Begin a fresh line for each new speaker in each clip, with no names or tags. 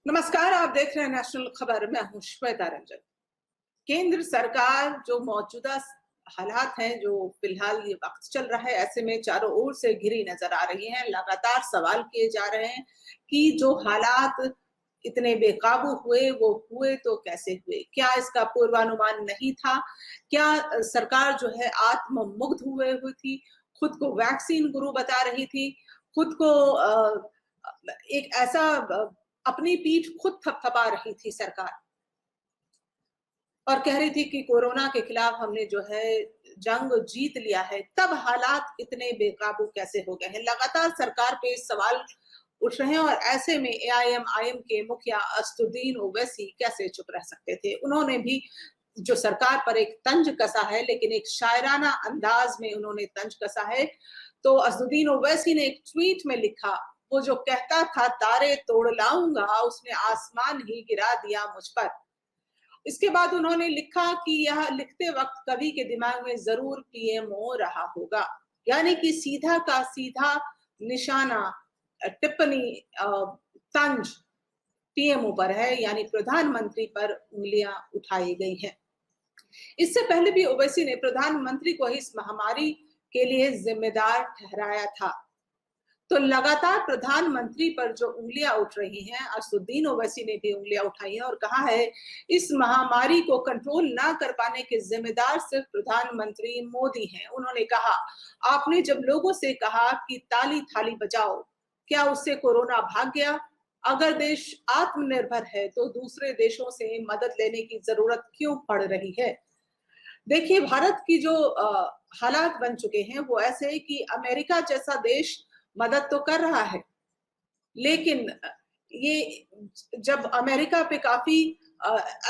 नमस्कार, आप देख रहे हैं नेशनल खबर। मैं हूं श्वेता रंजन। केंद्र सरकार जो मौजूदा हालात हैं, जो फिलहाल ये वक्त चल रहा है, ऐसे में चारों ओर से घिरी नजर आ रही हैं। लगातार सवाल किए जा रहे हैं कि जो हालात इतने बेकाबू हुए, वो हुए तो कैसे हुए? क्या इसका पूर्वानुमान नहीं था? क्या सरकार जो है आत्ममुग्ध हुई थी, खुद को वैक्सीन गुरु बता रही थी, खुद को एक ऐसा अपनी पीठ खुद थपथपा रही थी सरकार और कह रही थी कि कोरोना के खिलाफ हमने जो है जंग जीत लिया है। तब हालात इतने बेकाबू कैसे हो गए हैं? लगातार सरकार पे सवाल उठ रहे हैं और ऐसे में एआईएमआईएम के मुखिया असदुद्दीन ओवैसी कैसे चुप रह सकते थे? उन्होंने भी जो सरकार पर एक तंज कसा है, लेकिन एक शायराना अंदाज में उन्होंने तंज कसा है। तो असदुद्दीन ओवैसी ने एक ट्वीट में लिखा, वो जो कहता था तारे तोड़ लाऊंगा, उसने आसमान ही गिरा दिया मुझ पर। इसके बाद उन्होंने लिखा कि यह लिखते वक्त कवि के दिमाग में जरूर पीएमओ रहा होगा। यानी कि सीधा का सीधा निशाना, टिप्पणी, तंज पीएमओ पर है, यानी प्रधानमंत्री पर उंगलियां उठाई गई हैं। इससे पहले भी ओवैसी ने प्रधानमंत्री को इस महामारी के लिए जिम्मेदार ठहराया था। तो लगातार प्रधानमंत्री पर जो उंगलियां उठ रही हैं, असदुद्दीन ओवैसी ने भी उंगलियां उठाई हैं और कहा है इस महामारी को कंट्रोल ना कर पाने के जिम्मेदार सिर्फ प्रधानमंत्री मोदी हैं। उन्होंने कहा, आपने जब लोगों से कहा कि ताली थाली बजाओ, क्या उससे कोरोना भाग गया? अगर देश आत्मनिर्भर है तो दूसरे देशों से मदद लेने की जरूरत क्यों पड़ रही है? देखिए, भारत की जो हालात बन चुके हैं वो ऐसे है कि अमेरिका जैसा देश मदद तो कर रहा है, लेकिन ये जब अमेरिका पे काफी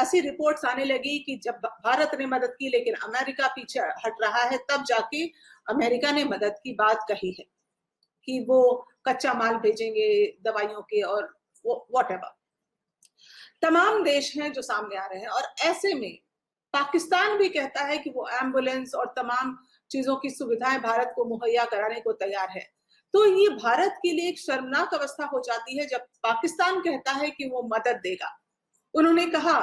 ऐसी रिपोर्ट्स आने लगी कि जब भारत ने मदद की लेकिन अमेरिका पीछे हट रहा है, तब जाके अमेरिका ने मदद की बात कही है कि वो कच्चा माल भेजेंगे दवाइयों के और व्हाटएवर। तमाम देश हैं जो सामने आ रहे हैं और ऐसे में पाकिस्तान भी कहता है कि वो एम्बुलेंस और तमाम चीजों की सुविधाएं भारत को मुहैया कराने को तैयार है। तो ये भारत के लिए एक शर्मनाक अवस्था हो जाती है जब पाकिस्तान कहता है कि वो मदद देगा। उन्होंने कहा,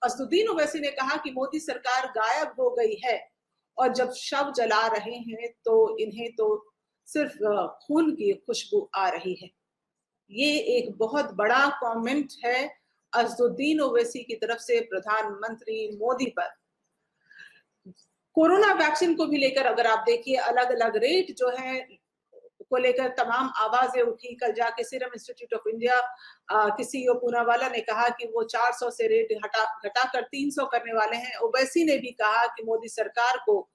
असदुद्दीन ओवैसी ने कहा कि मोदी सरकार गायब हो गई है और जब शव जला रहे हैं तो इन्हें तो सिर्फ खून की खुशबू आ रही है। ये एक बहुत बड़ा कमेंट है असदुद्दीन ओवैसी की तरफ से प्रधानमंत्री मोदी पर। कोरोना वैक्सीन को भी लेकर अगर आप देखिए, अलग अलग रेट जो है को लेकर तमाम आवाजें उठी। कल जाके सीरम इंस्टीट्यूट ऑफ इंडिया के सीईओ पूनावाला ने कहा कि वो 400 से रेट घटाकर 300 करने वाले हैं। ओवैसी ने भी कहा कि मोदी सरकार को,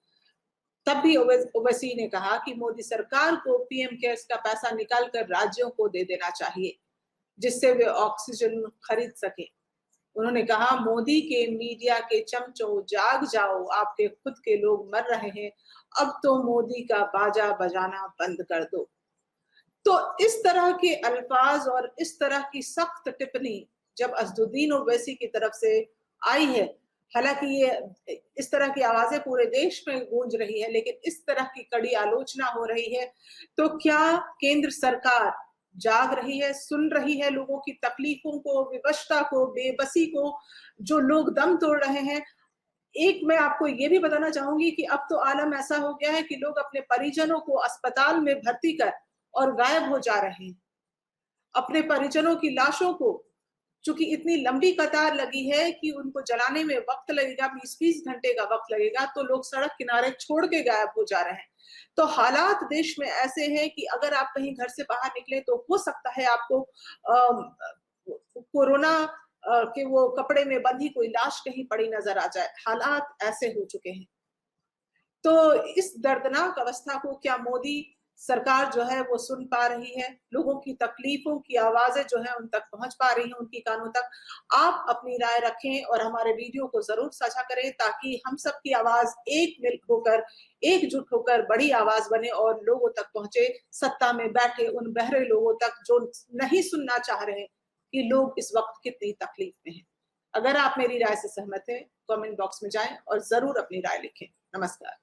तब भी ओवैसी ने कहा कि मोदी सरकार को पीएम केयर्स का पैसा निकाल कर राज्यों को दे देना चाहिए, जिससे वे ऑक्सीजन खरीद सके। उन्होंने कहा, मोदी के मीडिया के चमचों, जाग जाओ, आपके खुद के लोग मर रहे हैं, अब तो मोदी का बाजा बजाना बंद कर दो। तो इस तरह के अल्फाज और इस तरह की सख्त टिप्पणी जब असदुद्दीन ओवैसी की तरफ से आई है, हालांकि ये इस तरह की आवाजें पूरे देश में गूंज रही है, लेकिन इस तरह की कड़ी आलोचना हो रही है, तो क्या केंद्र सरकार जाग रही है, सुन रही है लोगों की तकलीफों को, विवशता को, बेबसी को, जो लोग दम तोड़ रहे हैं? एक मैं आपको ये भी बताना चाहूंगी कि अब तो आलम ऐसा हो गया है कि लोग अपने परिजनों को अस्पताल में भर्ती कर और गायब हो जा रहे हैं। अपने परिजनों की लाशों को, चूंकि इतनी लंबी कतार लगी है कि उनको जलाने में वक्त लगेगा, 20-20 घंटे का वक्त लगेगा, तो लोग सड़क किनारे छोड़ के गायब हो जा रहे हैं। तो हालात देश में ऐसे हैं कि अगर आप कहीं घर से बाहर निकले तो हो सकता है आपको कोरोना के वो कपड़े में बंधी कोई लाश कहीं पड़ी नजर आ जाए। हालात ऐसे हो चुके हैं। तो इस दर्दनाक अवस्था को क्या मोदी सरकार जो है वो सुन पा रही है? लोगों की तकलीफों की आवाजें जो है उन तक पहुंच पा रही हैं, उनकी कानों तक? आप अपनी राय रखें और हमारे वीडियो को जरूर साझा करें, ताकि हम सब की आवाज एक मिल होकर, एकजुट होकर बड़ी आवाज बने और लोगों तक पहुंचे, सत्ता में बैठे उन बहरे लोगों तक जो नहीं सुनना चाह रहे हैं कि लोग इस वक्त कितनी तकलीफ में हैं। अगर आप मेरी राय से सहमत हैं, कमेंट बॉक्स में जाएं और जरूर अपनी राय लिखें। नमस्कार।